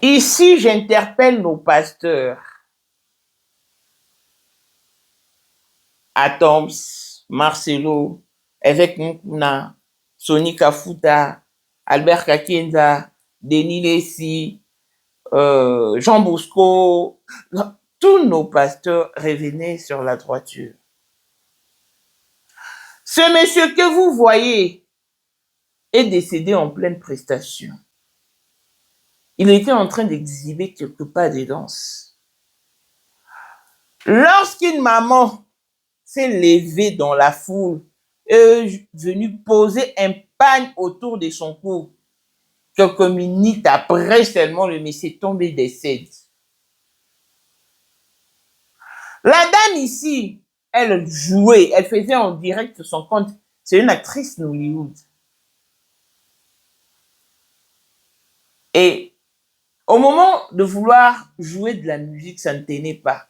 Ici, j'interpelle nos pasteurs. Atoms, Marcelo, Évêque Mukuna, Sonny Kafuta, Albert Kakenza, Denis Lessi, Jean Bosco, tous nos pasteurs revenaient sur la droiture. Ce monsieur que vous voyez est décédé en pleine prestation. Il était en train d'exhiber quelque part des danses. Lorsqu'une maman s'est levée dans la foule et est venue poser un pagne autour de son cou, quelques minutes après seulement, le monsieur est tombé décédé. La dame ici, elle jouait, elle faisait en direct son compte. C'est une actrice Nollywood. Et au moment de vouloir jouer de la musique, ça ne tenait pas.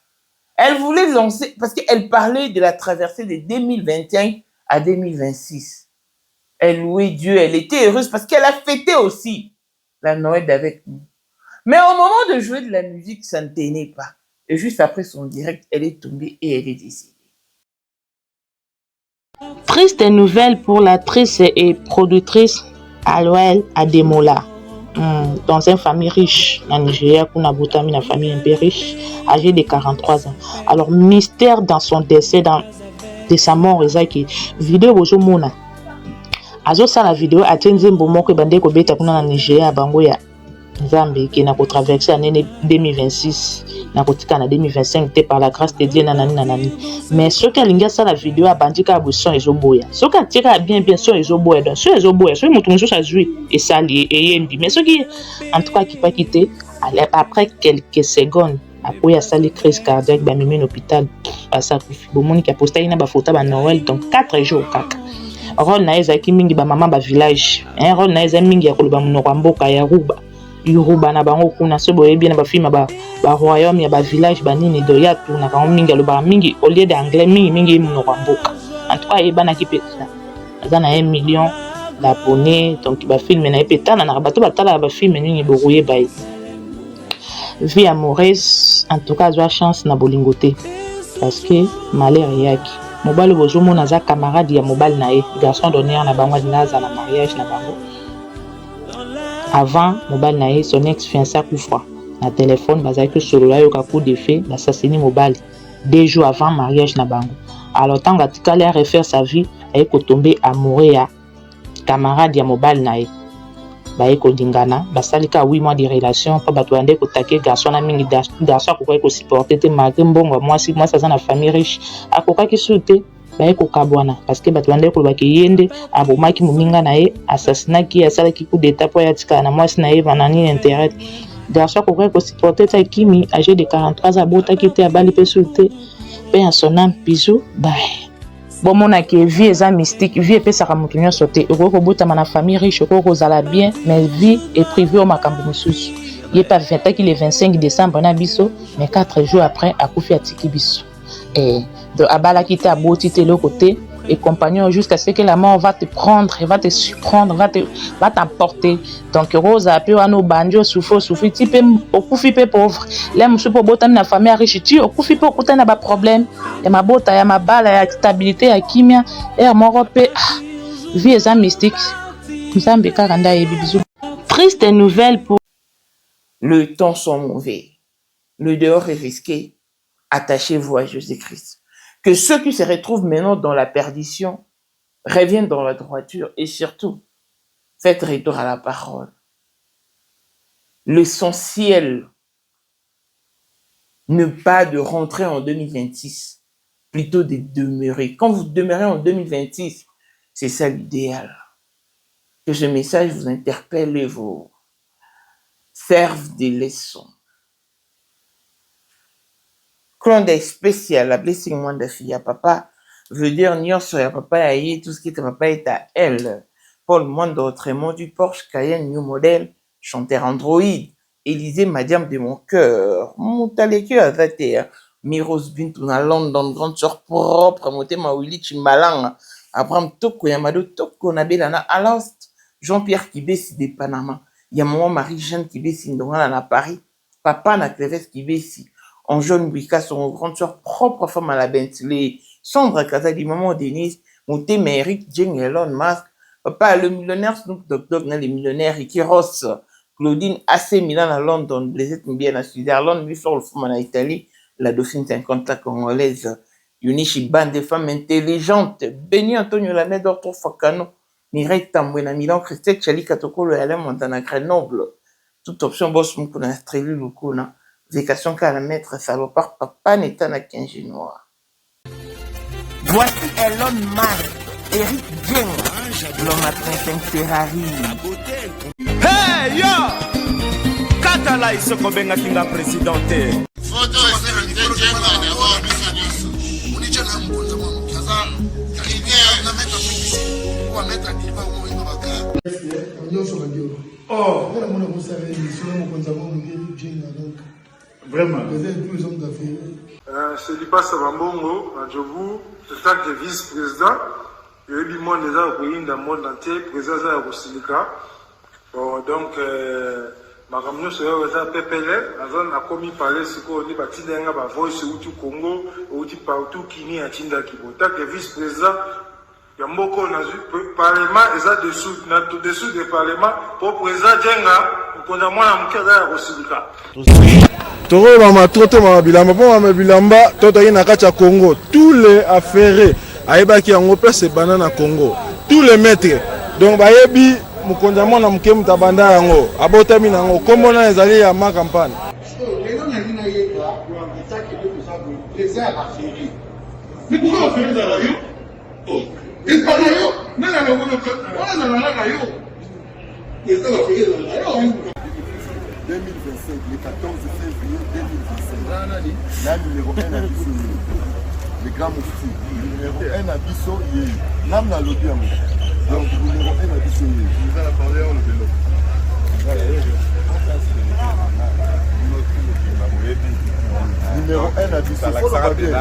Elle voulait lancer, parce qu'elle parlait de la traversée de 2021 à 2026. Elle louait Dieu, elle était heureuse parce qu'elle a fêté aussi la Noël avec nous. Mais au moment de jouer de la musique, ça ne tenait pas. Et juste après son direct, elle est tombée et elle est décédée. Triste nouvelle pour l'actrice et productrice Aloel Ademola. Dans une famille riche, dans Nigeria, une famille un peu riche, âgée de 43 ans. Alors, mystère dans son décès, de sa mort, qui vidéo au mona. Azo ça la vidéo a tendu mbomo que bande ko beta kuna na Nigeria bango ya Nzambe qui na ko traverser l'année 2026 na ko tika na 2025 te par la grâce de Dieu nanani. Mais ce que linga ça la vidéo a bandika abusson ezoboya. Ce que tika bien sur ezoboya donc sur ezoboya sur mutu muso sa jouer et ça lié et yembi. Mais ce qui en tout cas qui pas quitté après quelques secondes après ya sali crise cardiaque ba mimi l'hôpital à ça bomoni qui a posté ina ba photo ba Noël donc 4 jours kaka. Rôle na ezaki mingi ba mama ba village un rôle na ezaki mingi ya koloba munoko mboka ya Yoruba na bango kuna so boye bien ba filma ba royaume ya ba village ba nini do ya tu na ba mingi aloba mingi au lieu d'anglais mingi munoko mboka en tout cas ebana ki pesa aza na 1 million d'abonnés donc ba film na epetana na bato batala ba film nini boye ba vie amoureuse en tout cas a chance na bolingote parce que malheur yaki mobali bozomona za camarade ya mobali na ye garçon d'honneur na bango dinaza na mariage na bango avant mobali na ye son ex fiancé akufa na téléphone bazaki solo la yoka coup de feu assassiné mobali 2 jours avant mariage na bango alors tant atikali a refaire sa vie aye ko tomber amoureux ya camarade ya mobali na ye baye ko dingana basalika 8 mois de relation pa bato ande ko take garçon na mingi garçon ko ko supporter te malgré mbongo moi ça na famille riche akokaki soute baye ko kabwana parce que bato ande ko ba kiyende abomaki mominga na ye assassinaki asalaki coup d'état po ya tika na moi na ye banani intérêt garçon ko supporter ta kimi âgé de 43 ans botaki te abali pe soute pe en son âme bisou bye. Bon mon qui vie est mystique vie peut ça ramonter sauter oko botama na famille riche oko zala bien mais vie est privée au makambo mususu il est pas 20 ans qu'il est 25 décembre na biso mais 4 jours après akufi atiki biso et de abala qui t'a boti te le côté et compagnon jusqu'à ce que la mort va te prendre va te surprendre va t'emporter donc rose a peu ano banjo souffre type okufi pe pauvre l'aime soupo botam na famille riche tu okufi pe okutana ba problème et ma bota ya mabala ya stabilité ya kimia et moro pe vie est mystique Nzambe karanda et bisou. Triste nouvelle pour le temps sont mauvais, le dehors est risqué, attachez-vous à Jésus-Christ. Que ceux qui se retrouvent maintenant dans la perdition reviennent dans la droiture et surtout, faites retour à la parole. L'essentiel, ne pas de rentrer en 2026, plutôt de demeurer. Quand vous demeurez en 2026, c'est ça l'idéal. Que ce message vous interpelle et vous serve des leçons. Clonde spécial, la blessing moi de fille à papa, veut dire nion sur ya papa aïe, tout ce qui est papa est à elle. Paul Mondo, autrement du Porsche Cayenne New Model, chanteur Android, Élisée Madiam de mon cœur, Moutaleke à Zater, Miros Bintuna London, grande sœur propre, Moté Mawili Chimbalang, Abraham Toko Yamado Toko Nabelana Alast, Jean-Pierre Kibesi de Panama, Il y a maman Marie-Jeanne Kibesi Ndongala à Paris. Papa na Cléves Kibesi. En jeune Bika, son grande soeur, propre femme à la Bentley. Sandra Kazadi, maman Denise. Mouté Eric, Jane, Elon Musk. Papa, le millionnaire Snoop Dogg, les millionnaires Ricky Ross. Claudine AC Milan à London. Blaisette Mbien à Switzerland. Biflor le femme en Italie. La Dauphine 50 la congolaise. Yunichi, bande de femmes intelligentes. Béni Antonio Lamé d'Orto Fakano. Mireille Tambouena Milan, Christelle Chali Katoko, le Alain Montana Grenoble. Toute option boss Mukuna Strelu Lukuna. Vécation qu'à la maître salopard, papa n'est un 15 noir. Voici Elon Musk, Eric Jeng, l'homme à 35 Ferrari. Hey yo! Katala isoko benga kinga presidente. Photo Eric Jeng d'abord biso. Unicho na mkonza mwa kaza. Rivière na mettre publicité. Ou mettre activa au moins baka. Oh, on a mon savait sur mon mkonza mwa Eric Jeng donc. Vraiment. Vous êtes tous les hommes d'affaires. C'est Lipa Sabambongo, à Djobou, en tant que vice-président. Il y a eu du monde déjà au pays, dans le monde entier, président de Rosilika. Bon, donc, ma ramener sur le PPL, avant a commis parler ce qu'on dit, bâti d'un gars, voice ou tout Congo, ou tout partout, qui n'y a Tinda Kibo. Tant que vice-président, il y a beaucoup de parlement, et ça dessous du parlement, pour président Djenga, pour qu'on a moins à Mkada Rosilika. Toro mama toto mama bilamba po mama bilamba toto yi na kati ya Congo tous les affaires ayebaki yango pe se banana Congo tous les maîtres donc bayebi mukonza mona muke mutabanda yango abotami nango kombo na ezali ya ma campagne Les gens n'ont pas eu ça qui est tout ça les airs affairés. Mais pourquoi on fait ça là yo? Oh, ils parlent yo. Non non non non non yo. Les airs affairés là. 2025, le 14 février 2025. La numéro 1 à Bissau. Le grand mufti. Numéro 1 à Bissau. L'âme n'a l'autre. Donc, numéro 1 à Bissau. Vous allez parler en le vélo. Numéro 1 à Bissau. Il faut le rappeler.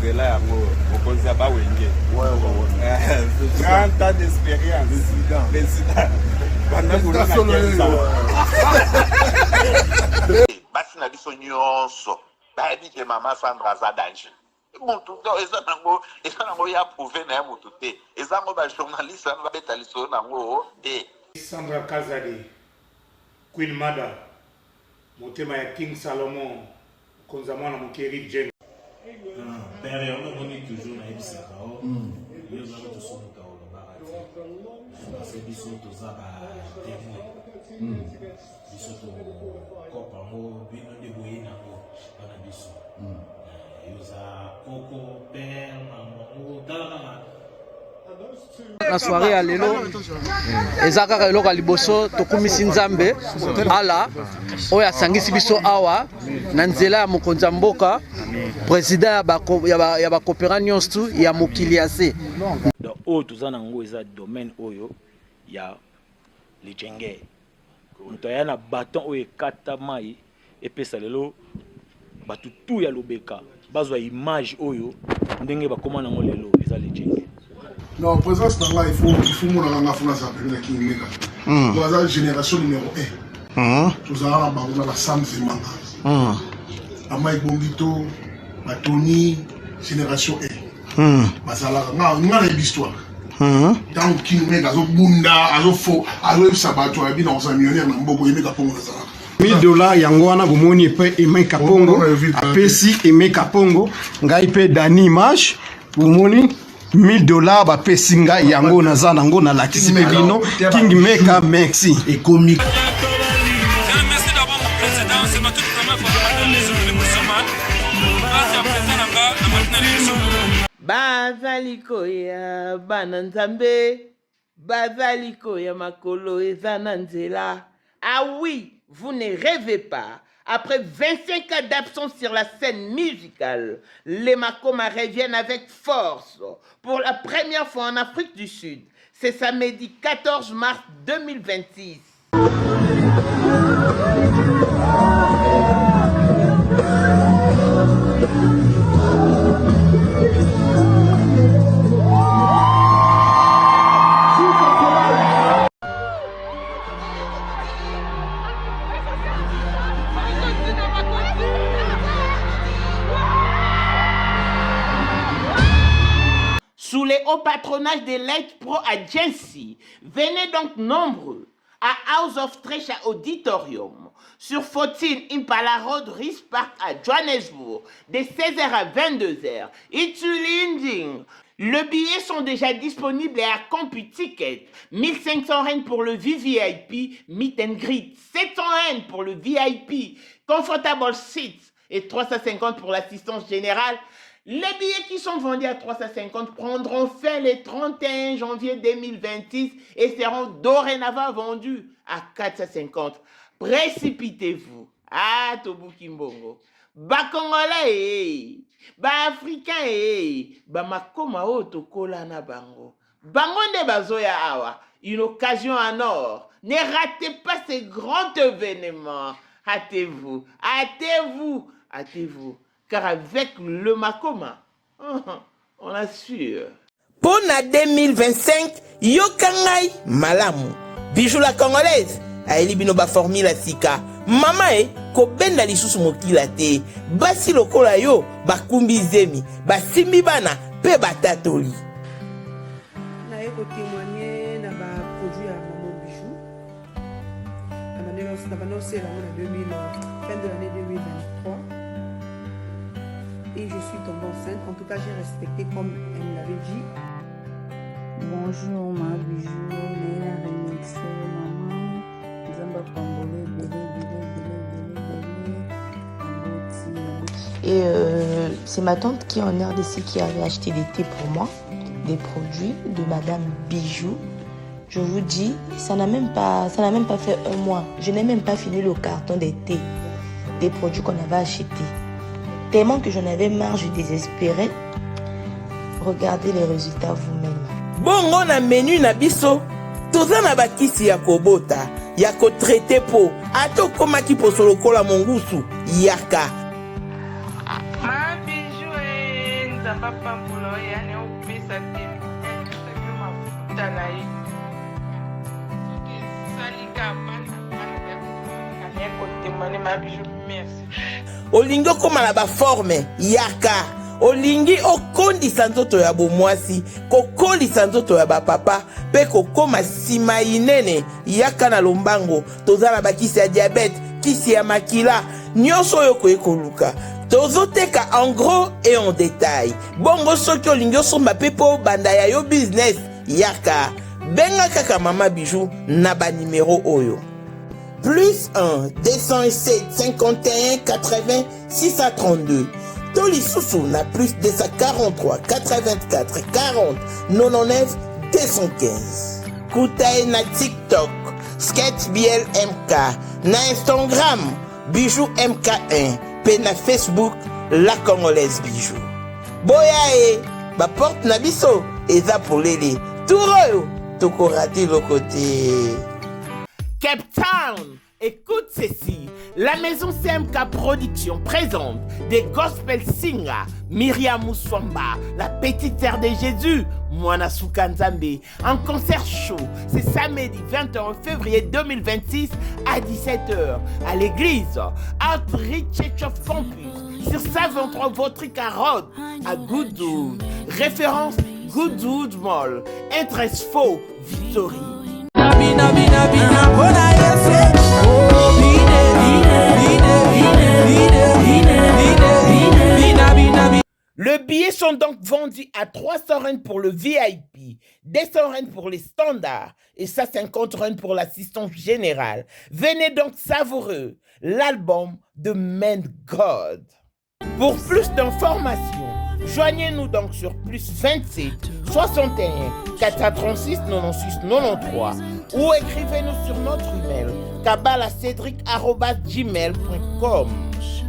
C'est là, on conseille pas Wenge. Ouais. 30 ans d'expérience. Président. Basi na biso nyonso bayebi ke mama Sandra aza danger mutu eza nango ya prouve na ye mutu te eza ngo bajournaliste ano babeta lisolo nango te. Sandra Kazadi, Queen Mada, motema ya King Salomon, konza mwana moke Eric Jeng. Père, on a toujours na ebisaka o. Yo za to so muta o barati. Parce que biso to za ba témoin. Biso to kopa mo bino de boyina ko bana biso. Yo za koko père maman dala na soirée ya lelo eza kaka eloko ya liboso tokumisi nzambe ala oyo asangisi biso awa na nzela ya mokonzi ya mboka président ya bakopera nyonso ya mokili ya se donc oyo toza nango eza domaine oyo ya lijenge moto aya na baton oyo ekata mai epesa lelo bato tu ya lobeka bazwa image oyo ndenge bakoma nango lelo eza lijenge. Non, présence dans là, il faut mon la France à King Mega. Dans la génération numéro 1. Nous avons la Sam Zemanga. Amaï Bombito, Tony, génération 1. Basala, on a l'histoire. Tant King Mega, Azo Bunda, Azo Fo, Azo Sabato, Abi dans un millionnaire, Nambogo, Yemeka Pongo. $1000 yango wana bomoni pe Emeka Pongo, apesi Emeka Pongo, ngai pe Dani Image, bomoni $1000 ba pesinga yango naza nango na lakisi bino King Meka merci et comique. Merci d'avoir mon président, c'est ma toute première fois dans les jeux de Moussaman. Merci à président Nanga, na maintenant les jeux. Bazaliko ya bananzambe, bazaliko ya makolo ezananzela. Ah oui, vous ne rêvez pas. Après 25 ans d'absence sur la scène musicale, les Makoma reviennent avec force pour la première fois en Afrique du Sud. C'est samedi 14 mars 2026. et au patronage de Light Pro Agency. Venez donc nombreux à House of Treasure Auditorium sur 14 Impala Road, Rice Park à Johannesburg, de 16h à 22h. It's Linding. Les billets sont déjà disponibles à CompuTicket. 1500 rand pour le VVIP Meet and Greet, 700 rand pour le VIP Comfortable Seats et 350 pour l'assistance générale. Les billets qui sont vendus à 350 prendront fin le 31 janvier 2026 et seront dorénavant vendus à 450. Précipitez-vous. Ah, Tobuki Mbongo. Congolais, Africains, Makoma o tokola na bango. Bango nde bazoya awa. Une occasion en or. Ne ratez pas ce grand événement. Hâtez-vous, hâtez-vous, hâtez-vous. Car avec le Makoma, on assure. Pour la 2025, Yokangai Malamu. Bijou la congolaise. Aeli bino ba formula sika. Mama kobenda lisusu mokila te. Basi lokola yo bakumbi zemi. Basimbi bana pe batatoli. Na eko témoigner na ba produit à Maman Bijou. Na banoncé la fin de l'année 2023. Et je suis tombée enceinte. En tout cas, j'ai respecté comme elle me l'avait dit. Bonjour ma Bijou, Néla remixé maman. Zamba Congolais, Et c'est ma tante qui est en RDC qui avait acheté des thés pour moi, des produits de Madame Bijou. Je vous dis, ça n'a même pas fait un mois. Je n'ai même pas fini le carton des thés, des produits qu'on avait achetés. Tellement que j'en avais marre, je désespérais. Regardez les résultats vous-même. Bongo na menu na biso, toza na bakisi ya kobota, ya ko traité po, ato koma ki posolo kola mongusu, yaka. Ma Bijou nzamba pambulo ya ne opesa te. Mafuta na ye. Salika bana ya kotemane ma Bijou, merci. Olingo koma na ba forme, yaka. Olingi okondisa nzoto ya bomwasi, kokolisa nzoto ya bapapa, pe kokoma sima inene, yaka na lombango, tozala bakisi ya diabète, kisi ya makila, nyonso oyo koluka. Tozoteka en gros et en détail. Bongo soki olingi osomba pe po banda ya yo business, yaka. Benga kaka Mama Bijou na ba numéro oyo. Plus 1 207 51 80 632. Toli Soussou na plus 243 84 40 99 215. Koutaï na TikTok, Sketch BL MK, na Instagram, Bijou MK1, pe na Facebook, La Congolaise Bijou. Boya ba porte na biso, eza pour lele. Touro, toko raté le côté. Cape Town. Écoute ceci, la maison CMK Production présente des gospel singers, Myriam Mouswamba, la petite sœur de Jésus, Mwana Soukanzambe, en concert show, c'est samedi 21 février 2026 à 17h à l'église Outreach Church of Campus sur 123 Votrica Road à Goodwood, référence Goodwood Mall, Interest Faux, Victory. Les billets sont donc vendus à 300 rand pour le VIP, 200 rand pour les standards et 150 rand pour l'assistance générale. Venez donc savourer l'album de Man God. Pour plus d'informations, joignez-nous donc sur plus 27 61 436 96 93 ou écrivez-nous sur notre email kabalacedric@gmail.com.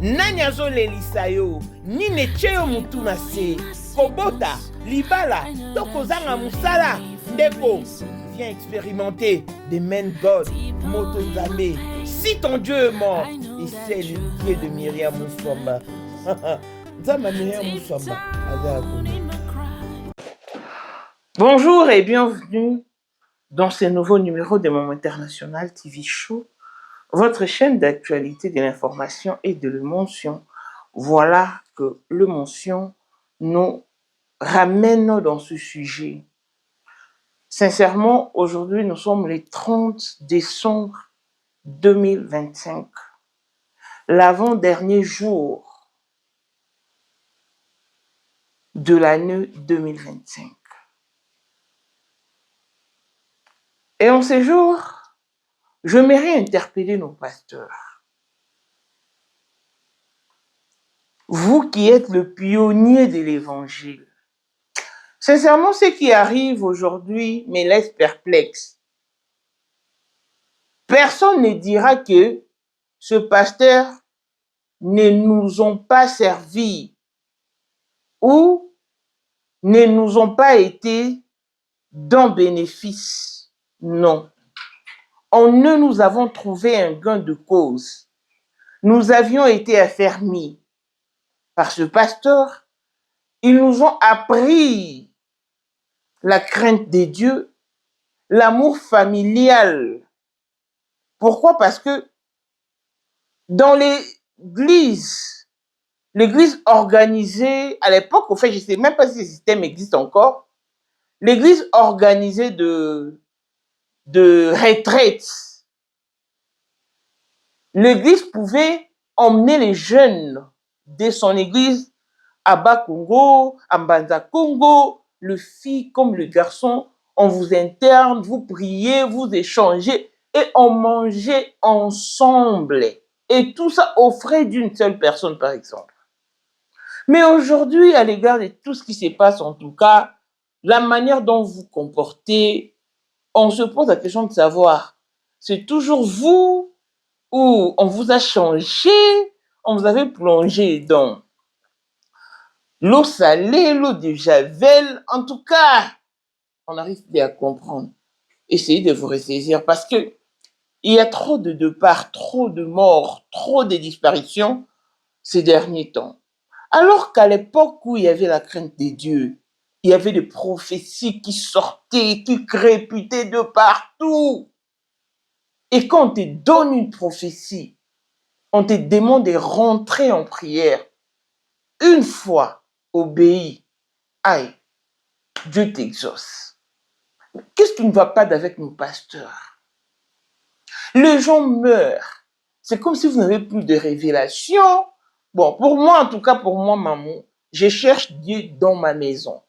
Nanyazo lelisayo, nine cheo mutuna se, kobota, libala, tokozanga musala, ndeko. Viens expérimenter des Men God, Moto Nzambe. Si ton Dieu est mort, et c'est le Dieu de Myriam Mouswamba. Bonjour et bienvenue dans ce nouveau numéro de Moment International TV Show, votre chaîne d'actualité, de l'information et de l'émotion. Voilà que l'émotion nous ramène dans ce sujet. Sincèrement, aujourd'hui, nous sommes le 30 décembre 2025, l'avant-dernier jour de l'année 2025. Et en ces jours, j'aimerais interpeller nos pasteurs. Vous qui êtes le pionnier de l'évangile, sincèrement, ce qui arrive aujourd'hui me laisse perplexe. Personne ne dira que ce pasteur ne nous ont pas servi ou ne nous ont pas été d'un bénéfice. Non. Nous avons trouvé un gain de cause. Nous avions été affermis par ce pasteur. Ils nous ont appris la crainte de Dieu, l'amour familial. Pourquoi? Parce que dans l'église organisée, à l'époque, au fait, je ne sais même pas si ce système existe encore, l'église organisée de retraite, l'église pouvait emmener les jeunes de son église à Bas-Congo, à Mbanza-Congo, le fille comme le garçon, on vous interne, vous priez, vous échangez et on mangeait ensemble. Et tout ça aux frais d'une seule personne, par exemple. Mais aujourd'hui, à l'égard de tout ce qui se passe, en tout cas, la manière dont vous vous comportez, on se pose la question de savoir, c'est toujours vous ou on vous a changé, on vous avait plongé dans l'eau salée, l'eau de Javel. En tout cas, on arrive à comprendre. Essayez de vous ressaisir parce que il y a trop de départs, trop de morts, trop de disparitions ces derniers temps. Alors qu'à l'époque où il y avait la crainte des dieux, il y avait des prophéties qui sortaient, qui crépitaient de partout. Et quand on te donne une prophétie, on te demande de rentrer en prière. Une fois obéi, aïe, Dieu t'exauce. Qu'est-ce qui ne va pas avec nos pasteurs? Les gens meurent. C'est comme si vous n'avez plus de révélation. Bon, pour moi, en tout cas, pour moi, maman, je cherche Dieu dans ma maison.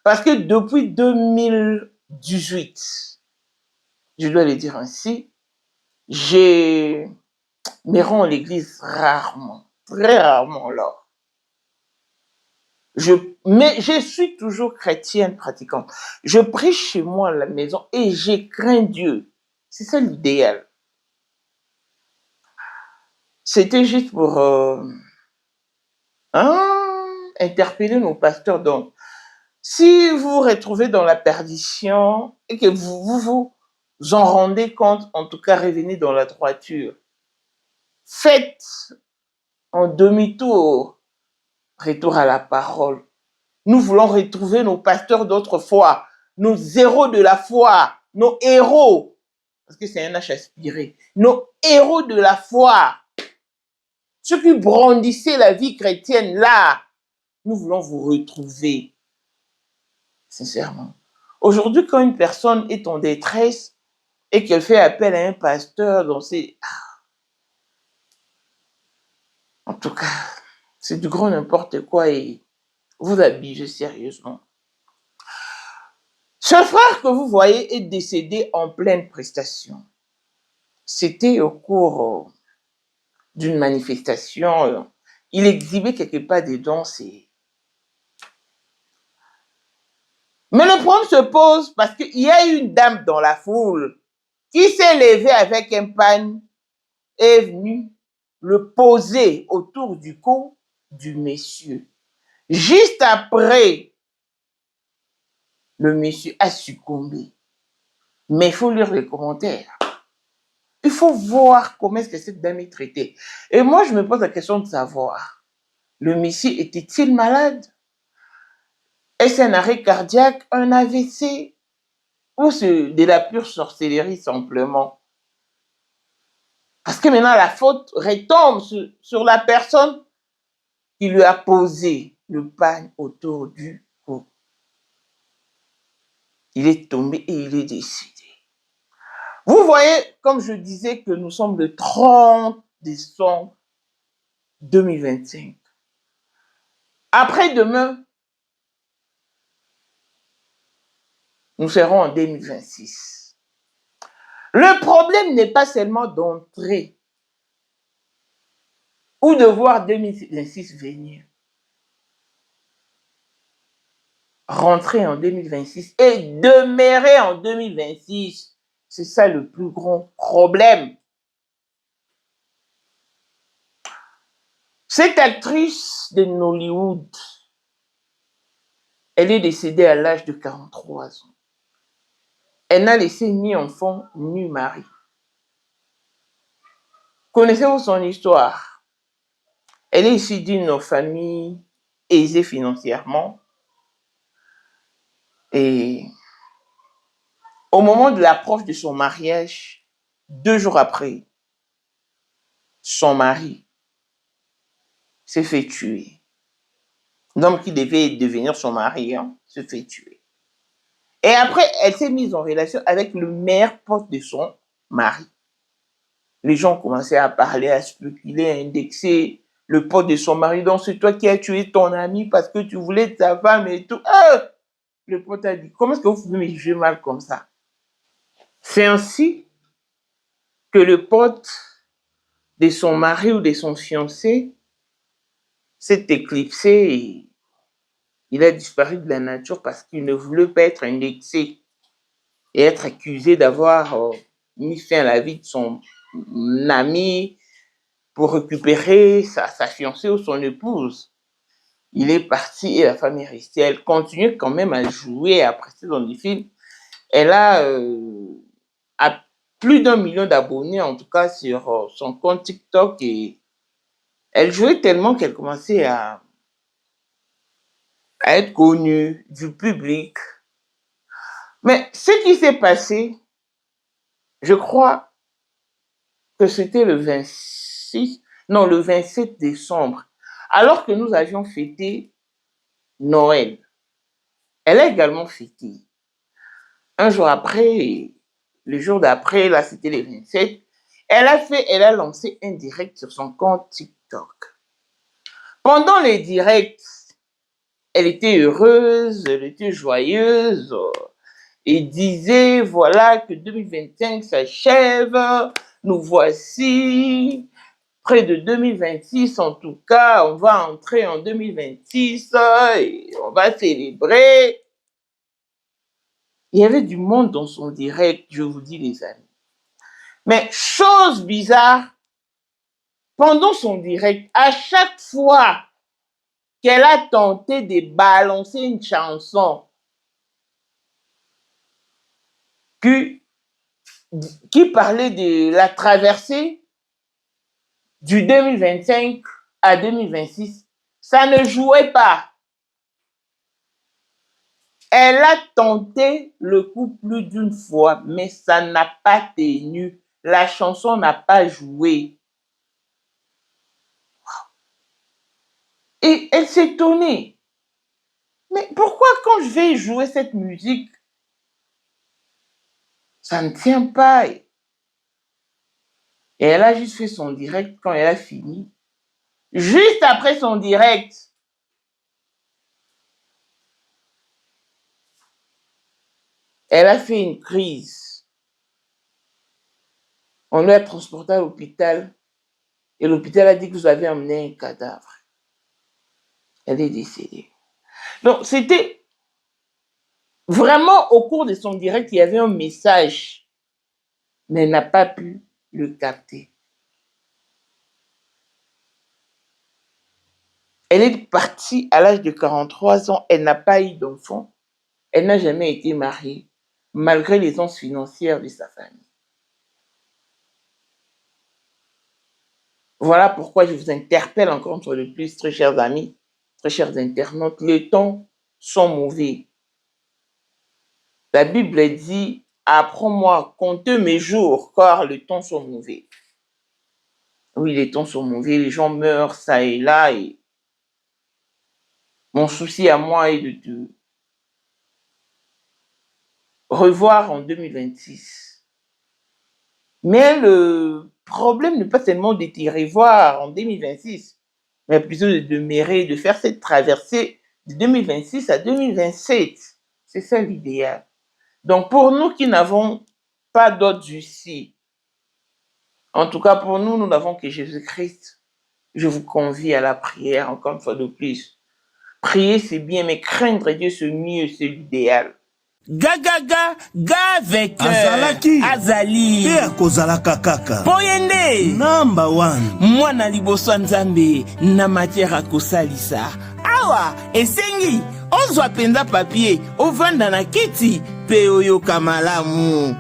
Parce que depuis 2018, je dois le dire ainsi, je me rends à l'église rarement, très rarement là. Mais je suis toujours chrétienne pratiquante. Je prie chez moi à la maison et je crains Dieu. C'est ça l'idéal. C'était juste pour interpeller nos pasteurs. Donc, si vous vous retrouvez dans la perdition et que vous en rendez compte, en tout cas, revenez dans la droiture. Faites en demi-tour, retour à la parole. Nous voulons retrouver nos pasteurs d'autrefois, nos héros de la foi, nos héros, parce que c'est un H aspiré, nos héros de la foi, ceux qui brandissaient la vie chrétienne là, nous voulons vous retrouver, sincèrement. Aujourd'hui, quand une personne est en détresse et qu'elle fait appel à un pasteur, donc c'est... En tout cas, c'est du grand n'importe quoi et vous abusez sérieusement. Ce frère que vous voyez est décédé en pleine prestation. C'était au cours d'une manifestation. Il exhibait quelque part des danses. Mais le problème se pose parce qu'il y a une dame dans la foule qui s'est levée avec un pan et est venue le poser autour du cou du monsieur. Juste après, le monsieur a succombé. Mais il faut lire les commentaires. Il faut voir comment est-ce que cette dame est traitée. Et moi, je me pose la question de savoir, le monsieur était-il malade? Est-ce un arrêt cardiaque, un AVC? Ou c'est de la pure sorcellerie simplement? Parce que maintenant, la faute retombe sur la personne qui lui a posé le pagne autour du cou. Il est tombé et il est décédé. Vous voyez, comme je disais, que nous sommes le 30 décembre 2025. Après-demain, nous serons en 2026. Le problème n'est pas seulement d'entrer ou de voir 2026 venir. Rentrer en 2026 et demeurer en 2026, c'est ça le plus grand problème. Cette actrice de Nollywood, elle est décédée à l'âge de 43 ans. Elle n'a laissé ni enfant ni mari. Connaissez-vous son histoire? Elle est issue d'une famille aisée financièrement. Et au moment de l'approche de son mariage, 2 jours après, son mari s'est fait tuer. L'homme qui devait devenir son mari se fait tuer. Et après, elle s'est mise en relation avec le meilleur pote de son mari. Les gens commençaient à parler, à spéculer, à indexer le pote de son mari. Donc, c'est toi qui as tué ton ami parce que tu voulais ta femme et tout. Le pote a dit, comment est-ce que vous pouvez me juger mal comme ça? C'est ainsi que le pote de son mari ou de son fiancé s'est éclipsé et il a disparu de la nature parce qu'il ne voulait pas être indexé et être accusé d'avoir mis fin à la vie de son ami pour récupérer sa fiancée ou son épouse. Il est parti et la femme est restée. Elle continue quand même à jouer, à prester dans des films. Elle a plus d'1 million d'abonnés, en tout cas sur son compte TikTok, et elle jouait tellement qu'elle commençait à être connue du public. Mais ce qui s'est passé, je crois que c'était le 27 décembre, alors que nous avions fêté Noël. Elle a également fêté. Un jour après, le jour d'après, là c'était le 27, elle a lancé un direct sur son compte TikTok. Pendant les directs, elle était heureuse, elle était joyeuse, et disait, voilà que 2025 s'achève, nous voici, près de 2026 en tout cas, on va entrer en 2026 et on va célébrer. Il y avait du monde dans son direct, je vous dis les amis. Mais chose bizarre, pendant son direct, à chaque fois qu'elle a tenté de balancer une chanson qui parlait de la traversée du 2025 à 2026, ça ne jouait pas. Elle a tenté le coup plus d'une fois, mais ça n'a pas tenu. La chanson n'a pas joué. Et elle s'est étonnée. Mais pourquoi quand je vais jouer cette musique, ça ne tient pas? Et elle a juste fait son direct quand elle a fini. Juste après son direct, elle a fait une crise. On l'a transportée à l'hôpital et l'hôpital a dit que vous avez emmené un cadavre. Elle est décédée. Donc, c'était vraiment au cours de son direct, il y avait un message, mais elle n'a pas pu le capter. Elle est partie à l'âge de 43 ans, elle n'a pas eu d'enfant, elle n'a jamais été mariée, malgré les aisance financières de sa famille. Voilà pourquoi je vous interpelle encore une fois de plus, très chers amis, très chers internautes, les temps sont mauvais. La Bible dit, apprends-moi à compter mes jours, car les temps sont mauvais. Oui, les temps sont mauvais, les gens meurent ça et là, et mon souci à moi est revoir en 2026. Mais le problème n'est pas seulement de t'y revoir en 2026, mais plutôt de demeurer, de faire cette traversée de 2026 à 2027. C'est ça l'idéal. Donc pour nous qui n'avons pas d'autres ici, en tout cas pour nous, nous n'avons que Jésus-Christ. Je vous convie à la prière encore une fois de plus. Prier c'est bien, mais craindre Dieu c'est mieux, c'est l'idéal. Gagaga avec Azali pe akozalaka kaka Poyende number 1 mwana liboso nzambe na matière akosalisa awa esengi ozwa penza papier ovanda na kiti pe oyoka malamu.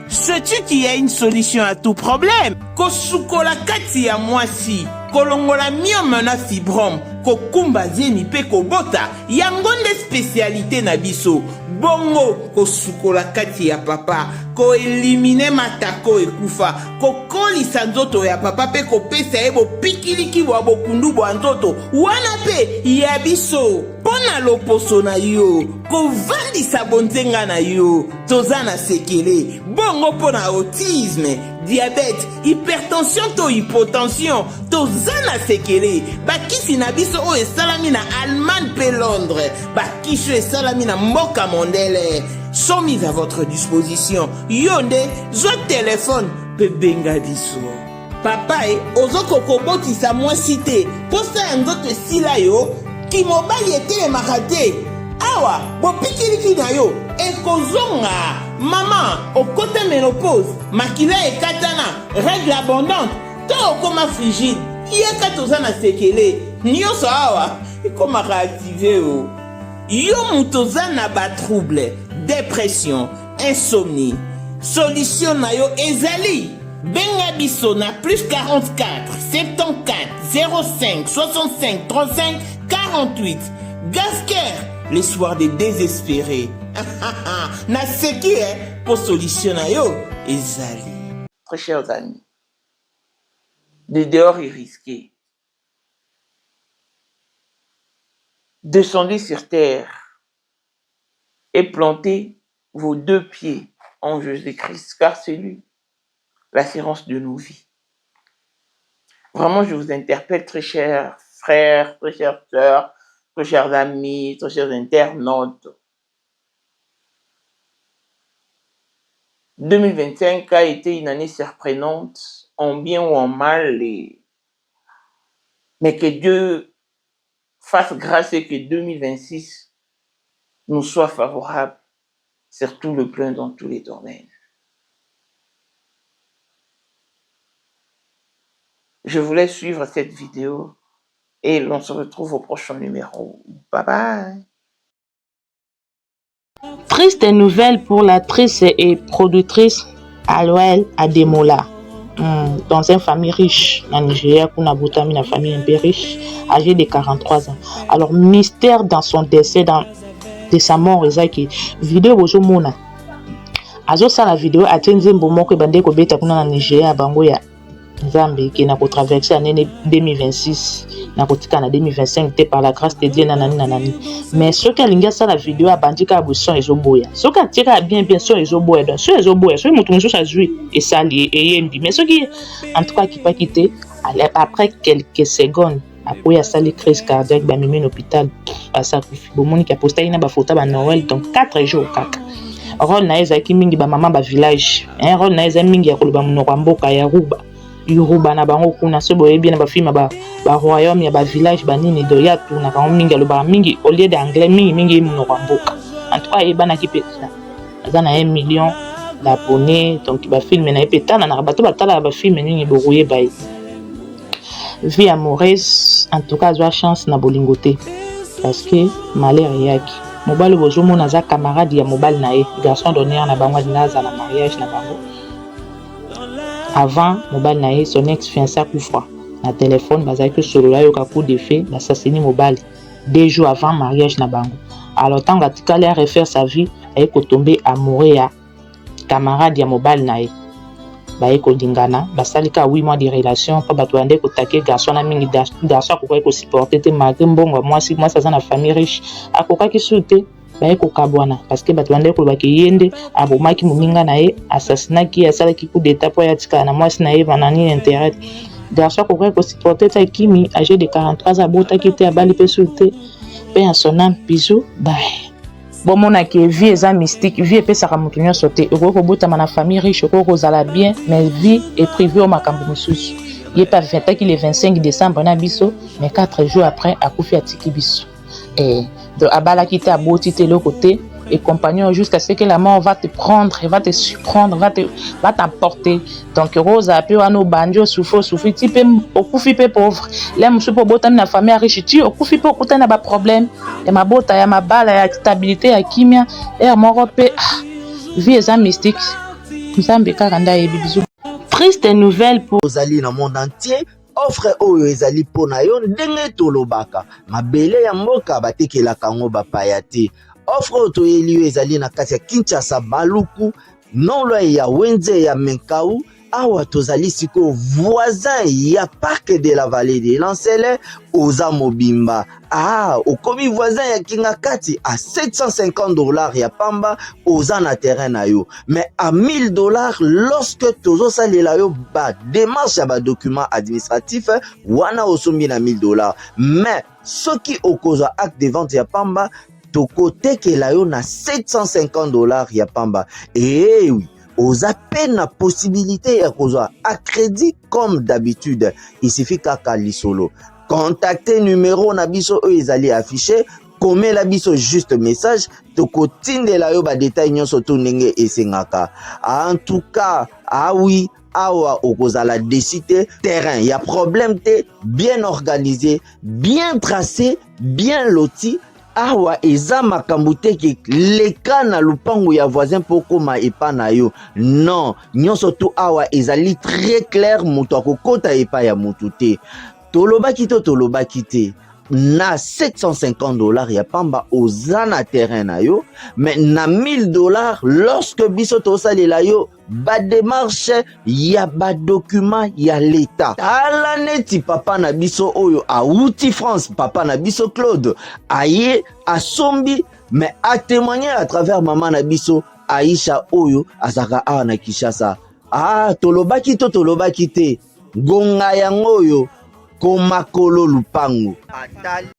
Sais-tu qu'il y a une solution à tout problème? Kosukola kati ya mwasi kolongola myome na fibrome kokumba zeni pe kobota yango nde spécialité na biso. Bongo kosukola kati ya papa ko elimine matako ekufa kokolisa nzoto ya papa pe kopesa ye bopikiliki bwa bokundu bwa nzoto wana pe ya biso pona loposo na yo kovandisa bonzenga na yo toza na sekele bongo pona autisme diabète hypertension to hypotension toza na sekele bakisi na biso oyo esalami na Allemagne pe Londres bakisi esalami na mboka mondele sont mis à votre disposition. Yonde, zo téléphone, pe benga biso. Papa ozoko koboti sa moi cité. Posta nzoto sila yo, ki mobali ete makate. Awa, bo pikiliki na yo, ekozonga. Maman, au côté ménopause, makila ekatana, règle abondante, to okoma frigide. Yeka tozana sekele. Nyoso awa, ekoma réactiver o. Yo mutozana ba trouble. Dépression, insomnie. Solution na yo ezali. Benga biso na plus 44 74 05 65 35 48. Gasker, les soirs des désespérés. Na seki pour solution na yo ezali. Très chers amis, de dehors est risqué. Descendez sur terre et plantez vos 2 pieds en Jésus-Christ, car c'est lui, l'assurance de nos vies. Vraiment, je vous interpelle, très chers frères, très chères sœurs, très chers amis, très chers internautes. 2025 a été une année surprenante, en bien ou en mal, mais que Dieu fasse grâce et que 2026 nous soit favorable sur tout le plan dans tous les domaines. Je vous laisse suivre cette vidéo et l'on se retrouve au prochain numéro. Bye bye. Triste nouvelle pour l'actrice et productrice Aloel Ademola. Dans une famille riche, na Nigeria, kuna botami na famille un peu riche, âgée de 43 ans. Alors, mystère dans son décès, de sa mort, ezaki vidéo bozo mona azo sala vidéo atenze mbomoko bande ko beta kuna na Nigeria bango ya Nzambe qui na ko traverser année 2026 na ko tika na 2025 te par la grâce de Dieu nanani mais ce qui alinga sala vidéo abandika abuson ezoboya ce qui tira bien so ezoboya donc so ezoboya so mutu muso sa jouer et sali et yembi mais ce qui en tout cas qui pas quitté après quelques secondes après ya sali crise cardiaque ba mimi l'hôpital asa kufi bomoni ki aposta ina ba photo ba Noël donc 4 jours kaka rôle na ezaki mingi ba maman ba village rôle na ezaki mingi ya koloba munoko mboka ya Yoruba na bango kuna so boye bien na ba film ba royaume ya ba village ba nini do ya tu na bango mingi aloba mingi au lieu d'anglais mingi munoko mboka en tout cas ebana ki pe ça na 1 million d'abonnés donc ba film na epetana na bato batala ba film nini borouye ba vie amoureuse en tout cas a chance na bolingoté parce que malheur yaki mobali bozo mona za camarade ya mobali na ye garçon d'honneur na bango dinaza na mariage na bango avant mobali na ye son ex fiancé kufa na téléphone bazaki solo la yo ka coup de feu assassiné mobali 2 jours avant mariage na bango alors tant atikali a refaire sa vie ay ko tomber amoureux ya camarade ya mobali na ye baye kodingana basalika 8 mois de relation pa bato ande kotake garçon na mingi garçon akoka ko supporter te malgré mbongo moi ça na famille riche akoka ki soute baye kokabwana parce que bato bandeki kolobaki ye nde abomaki moninga na ye assassinaki asalaki coup d'état mpo yatikala na mwasi na ye banani intérêt garçon akokoki kosupporte ti akimi age de 43 abotaki te abali mpe sur te mpe ya son âme bizu baye bomonaki vie eza mystique vie epesaka moto nyonso te okoki kobotama na famille riche okoki kozala bien mais vie eprivé o makambo mosusu ye mpe aventaki le 25 décembre na biso mais 4 jours après akufi atiki biso abalaki te aboti te eloko te et compagnon jusqu'à ce que la mort va te prendre, va te surprendre, va t'emporter. Donc Rose a pu ano banjo souffrir ti pe okufi pe pauvre. Les musu po bota na famille riche ti okufi pe okuta na ba problème. Et ma bota ya mabala ya stabilité ya kimia et moko pe vie eza mystique. Nzambe karanda yebi bizu. Triste nouvelle pour Ozali na monde entier. Offre oyo ezali pona yo ndenge tolobaka. Mabele ya mboka batekelaka ngo bapaya te. Offre oyo toyeli ezali na kati ya Kinshasa Baluku, nonloi ya Wenze ya Menkau, awa tozali siko voisin ya Parc de la Vallée de Lancele, oza mobimba. Okomi voisin ya Kingakati à $750 ya pamba, oza na terrain na yo. Mais à $1000 lorsque tozo salela yo ba démarche ya ba document administratif, wana osombi na $1000. Mais soki okozwa acte de vente ya pamba, toko tekela yo na $750 ya pamba. Et oui, oza peine na possibilité ya kozwa à crédit comme d'habitude. Il suffit kaka lisolo. Contactez numéro na biso oyo ezali affiché, komela biso juste message, toko tindela yo ba détail nyonso to ndenge esengaka. En tout cas, oui, awa okozala décider terrain, y a problème te, bien organisé, bien tracé, bien loti. Awa eza makambo te ke leka na lupango ya voisin poko ma epa na yo. Non, nyonso tu awa ezali très clair, moto akokota epa ya motu te. Tolobaki te. Na $750 ya pamba oza na terrain na yo, mais na $1000 lorsque biso tosalela yo ba démarche ya ba document ya l'état. Tala neti papa na biso oyo auti France, papa na biso Claude aye asombi, mais a témoigner à travers maman na biso Aisha oyo azaka awa na Kinshasa. Tolobaki te gonga yango oyo komakolo lupango.